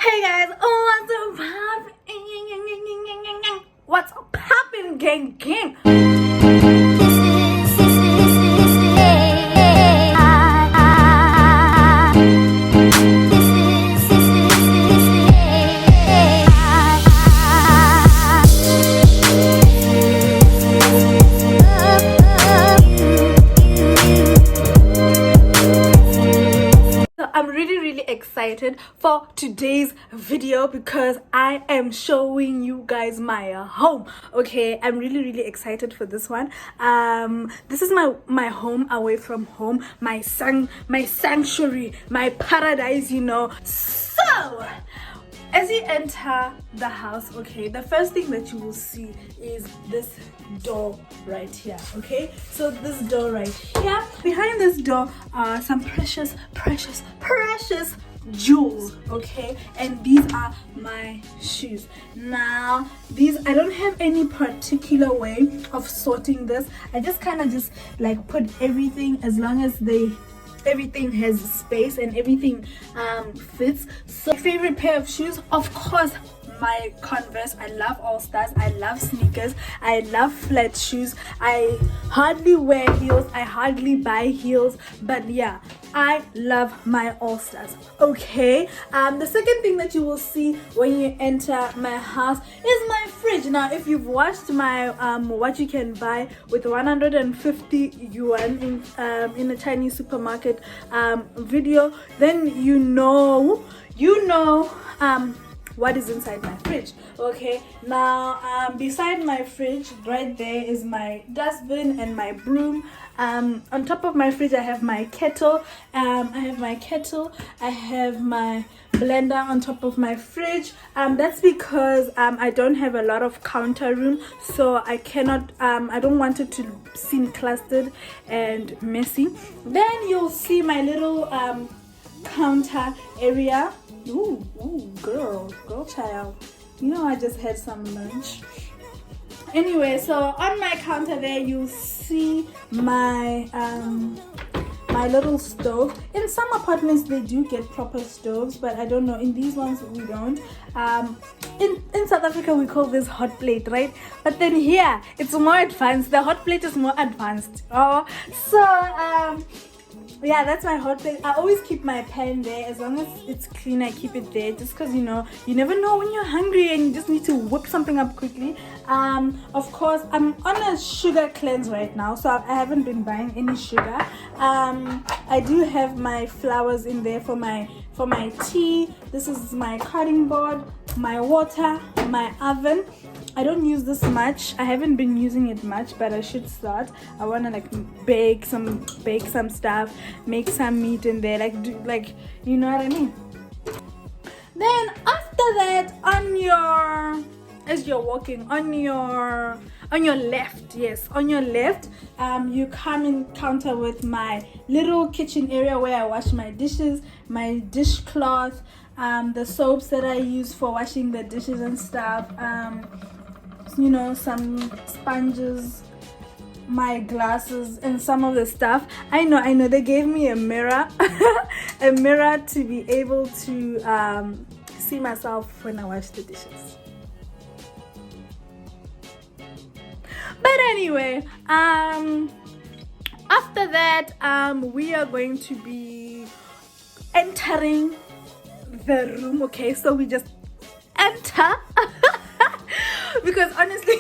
Hey guys, what's poppin', gang? I'm really excited for today's video because I am showing you guys my home. Okay, I'm really excited for this one. This is my home away from home, my sanctuary, my paradise, you know. So as you enter the house, okay, the first thing that you will see is this door right here. Okay, so this door right here, behind this door are some precious jewels. Okay, and these are my shoes. Now these, I don't have any particular way of sorting this. I just kind of just like put everything, as long as everything has space and everything fits. So my favorite pair of shoes, of course, my Converse. I love All Stars. I love sneakers. I love flat shoes. I hardly wear heels. I hardly buy heels, but yeah, I love my All Stars. Okay, the second thing that you will see when you enter my house is my fridge. Now if you've watched my what you can buy with 150 yuan in a Chinese supermarket video, then you know what is inside my fridge. Okay, now beside my fridge right there is my dustbin and my broom. On top of my fridge I have my kettle. I have my blender on top of my fridge. That's because I don't have a lot of counter room, so I cannot I don't want it to seem clustered and messy. Then you'll see my little counter area. Ooh, girl child, you know, I just had some lunch. Anyway, so on my counter there you'll see my my little stove. In some apartments they do get proper stoves, but I don't know, in these ones we don't. In South Africa we call this hot plate, right? But then here it's more advanced. The hot plate is more advanced. Yeah, that's my hot plate. I always keep my pan there. As long as it's clean, I keep it there, just because, you know, you never know when you're hungry and you just need to whip something up quickly. Of course, I'm on a sugar cleanse right now, so I haven't been buying any sugar. I do have my flowers in there for my tea. This is my cutting board, my water, my oven. I don't use this much. I haven't been using it much, but I should start. I want to like bake some stuff, make some meat in there, like you know what I mean. Then after that, as you're walking on your left, yes, on your left, you come encounter with my little kitchen area where I wash my dishes, my dishcloth, the soaps that I use for washing the dishes and stuff, you know, some sponges, my glasses, and some of the stuff. I know they gave me a mirror a mirror to be able to see myself when I wash the dishes. But anyway, after that, we are going to be entering the room. Okay, so we just enter because honestly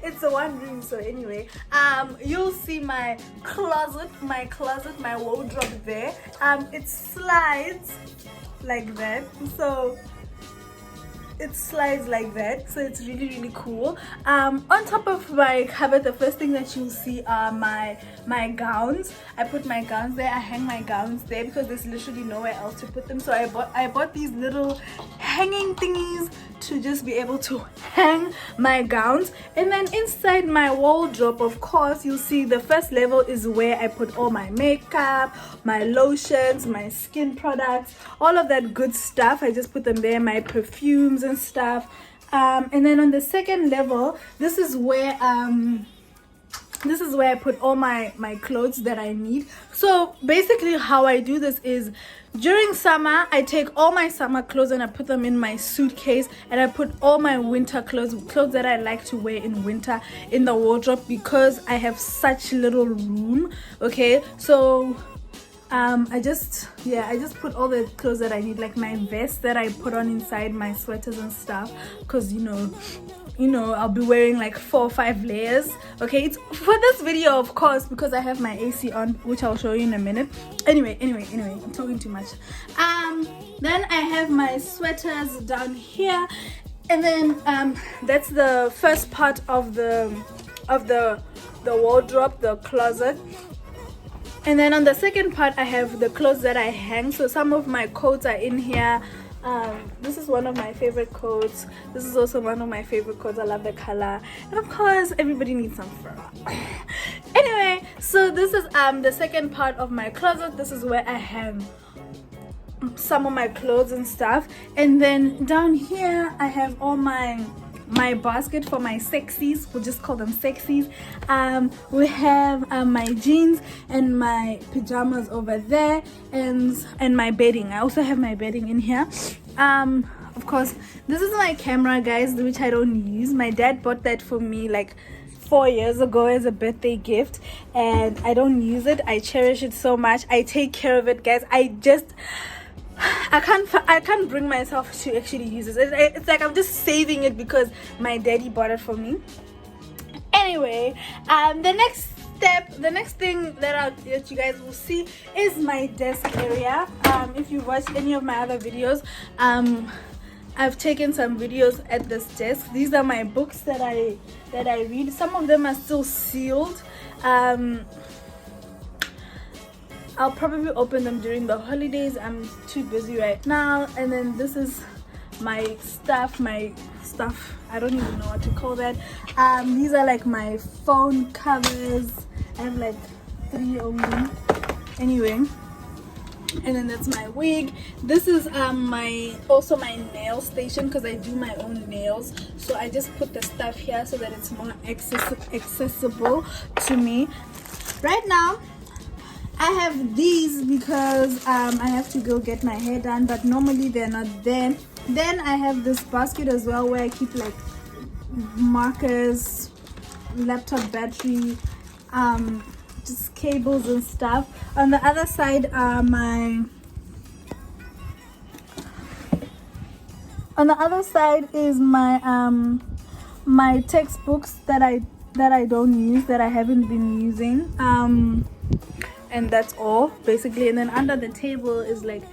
it's a one room. So anyway, you'll see my closet, my wardrobe there. It slides like that, so it's really cool. On top of my cupboard, the first thing that you'll see are my gowns. I put my gowns there. I hang my gowns there because there's literally nowhere else to put them. So I bought these little hanging thingies to just be able to hang my gowns. And then inside my wardrobe, of course, you'll see the first level is where I put all my makeup, my lotions, my skin products, all of that good stuff. I just put them there, my perfumes and stuff. And then on the second level, this is where this is where I put all my clothes that I need. So basically how I do this is during summer I take all my summer clothes and I put them in my suitcase, and I put all my winter clothes that I like to wear in winter in the wardrobe, because I have such little room. Okay, so I just put all the clothes that I need, like my vest that I put on inside, my sweaters and stuff, because you know I'll be wearing like 4 or 5 layers. Okay, it's for this video, of course, because I have my AC on, which I'll show you in a minute. Anyway, I'm talking too much. Then I have my sweaters down here, and then that's the first part of the wardrobe, the closet. And then on the second part I have the clothes that I hang. So some of my coats are in here. This is one of my favorite coats. This is also one of my favorite coats. I love the color, and of course everybody needs some fur. Anyway, so this is the second part of my closet. This is where I hang some of my clothes and stuff. And then down here I have all my basket for my sexies. We'll just call them sexies. We have my jeans and my pajamas over there, and my bedding. I also have my bedding in here. Of course, this is my camera, guys, which I don't use. My dad bought that for me like 4 years ago as a birthday gift, and I don't use it. I cherish it so much. I take care of it, guys. I can't bring myself to actually use this. It's like I'm just saving it because my daddy bought it for me. Anyway, the next thing that you guys will see is my desk area. If you watched any of my other videos, I've taken some videos at this desk. These are my books that I read. Some of them are still sealed. I'll probably open them during the holidays. I'm too busy right now. And then this is my stuff. I don't even know what to call that. These are like my phone covers. I have like 3 only. Anyway, and then that's my wig. This is also my nail station, because I do my own nails. So I just put the stuff here so that it's more accessible to me. Right now I have these because I have to go get my hair done, but normally they're not there. Then I have this basket as well where I keep like markers, laptop battery, just cables and stuff. On the other side are my textbooks that I don't use, that I haven't been using. And that's all basically. And then under the table is like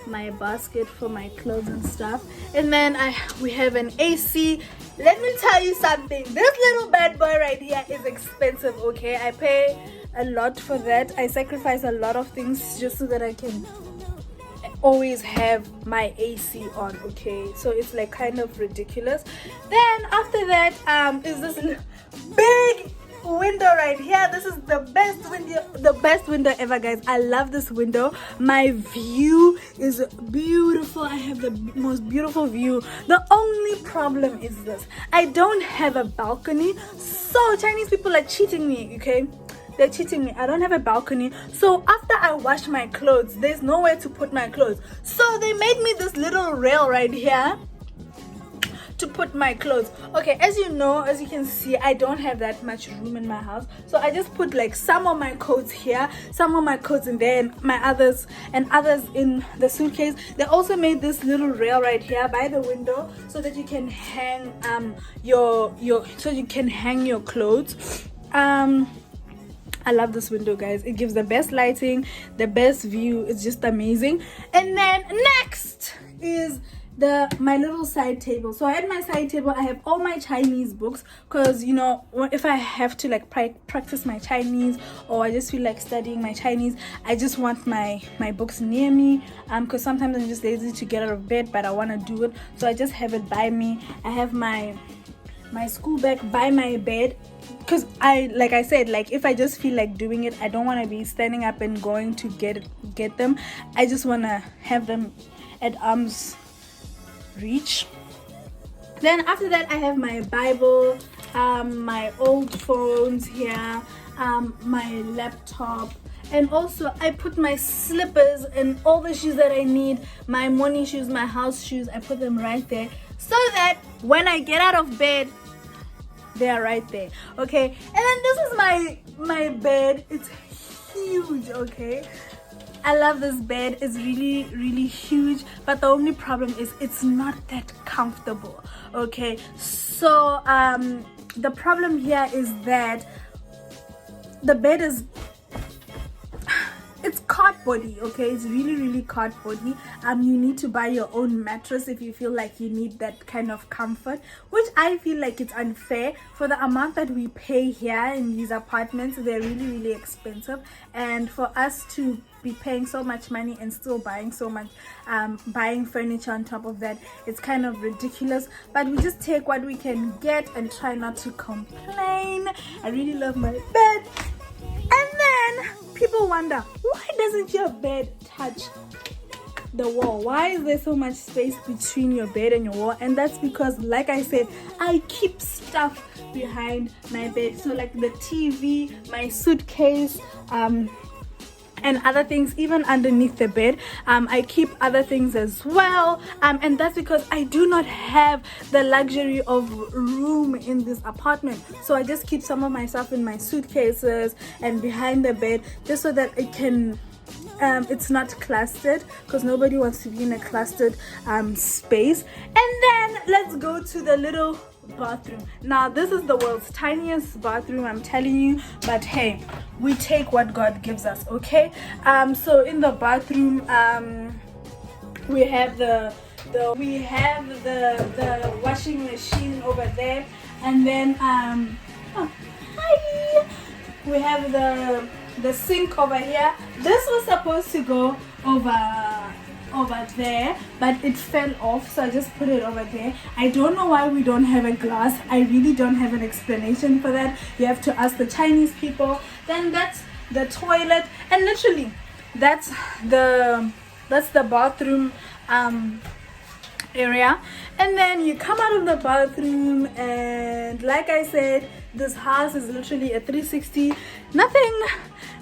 my basket for my clothes and stuff. And then we have an AC. Let me tell you something, this little bad boy right here is expensive. Okay, I pay a lot for that. I sacrifice a lot of things just so that I can always have my AC on. Okay, so it's like kind of ridiculous. Then after that is this big window right here. This is the best window ever, guys. I love this window. My view is beautiful. I have the most beautiful view. The only problem is this: I don't have a balcony. So Chinese people are cheating me. Okay, they're cheating me. I don't have a balcony. So after I wash my clothes, there's nowhere to put my clothes. So they made me this little rail right here to put my clothes. Okay, as you can see, I don't have that much room in my house, so I just put like some of my coats here, some of my coats in there, and my others in the suitcase. They also made this little rail right here by the window so that you can hang your clothes. I love this window, guys. It gives the best lighting, the best view. It's just amazing. And then next is my little side table. So at my side table I have all my Chinese books, because if I have to like practice my Chinese, or I just feel like studying my Chinese, I just want my books near me, because sometimes I'm just lazy to get out of bed, but I want to do it, so I just have it by me. I have my school bag by my bed, because like I said, like if I just feel like doing it, I don't want to be standing up and going to get them. I just want to have them at arm's reach. Then after that I have my Bible, my old phones here, my laptop, and also I put my slippers and all the shoes that I need, my morning shoes, my house shoes, I put them right there so that when I get out of bed, they are right there. Okay, and then this is my bed. It's huge. Okay, I love this bed. It's really, really huge, but the only problem is it's not that comfortable. Okay, so the problem here is that the bed is, it's cardboardy. Okay, it's really, really cardboardy. You need to buy your own mattress if you feel like you need that kind of comfort, which I feel like it's unfair for the amount that we pay here in these apartments. They're really, really expensive, and for us to be paying so much money and still buying so much buying furniture on top of that, it's kind of ridiculous. But we just take what we can get and try not to complain. I really love my bed. And then people wonder, why doesn't your bed touch the wall? Why is there so much space between your bed and your wall? And that's because, like I said, I keep stuff behind my bed. So like the TV, my suitcase, and other things, even underneath the bed. I keep other things as well, and that's because I do not have the luxury of room in this apartment. So I just keep some of my stuff in my suitcases and behind the bed, just so that it can it's not clustered, because nobody wants to be in a clustered space. And then let's go to the little bathroom. Now this is the world's tiniest bathroom, I'm telling you, but hey, we take what God gives us. Okay, so in the bathroom we have the washing machine over there, and then we have the sink over here. This was supposed to go over there, but it fell off, so I just put it over there. I don't know why we don't have a glass. I really don't have an explanation for that. You have to ask the Chinese people. Then that's the toilet, and literally that's the bathroom area. And then you come out of the bathroom, and like I said, this house is literally a 360.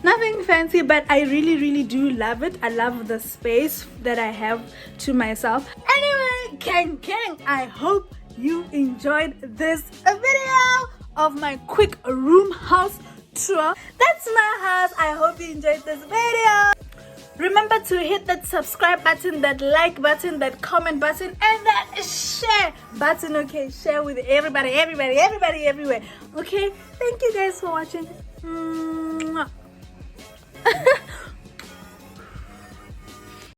Nothing fancy, but I really, really do love it. I love the space that I have to myself. Anyway, gang, I hope you enjoyed this video of my quick room house tour. That's my house. I hope you enjoyed this video. Remember to hit that subscribe button, that like button, that comment button, and that share button. Okay, share with everybody, everywhere. Okay, thank you guys for watching.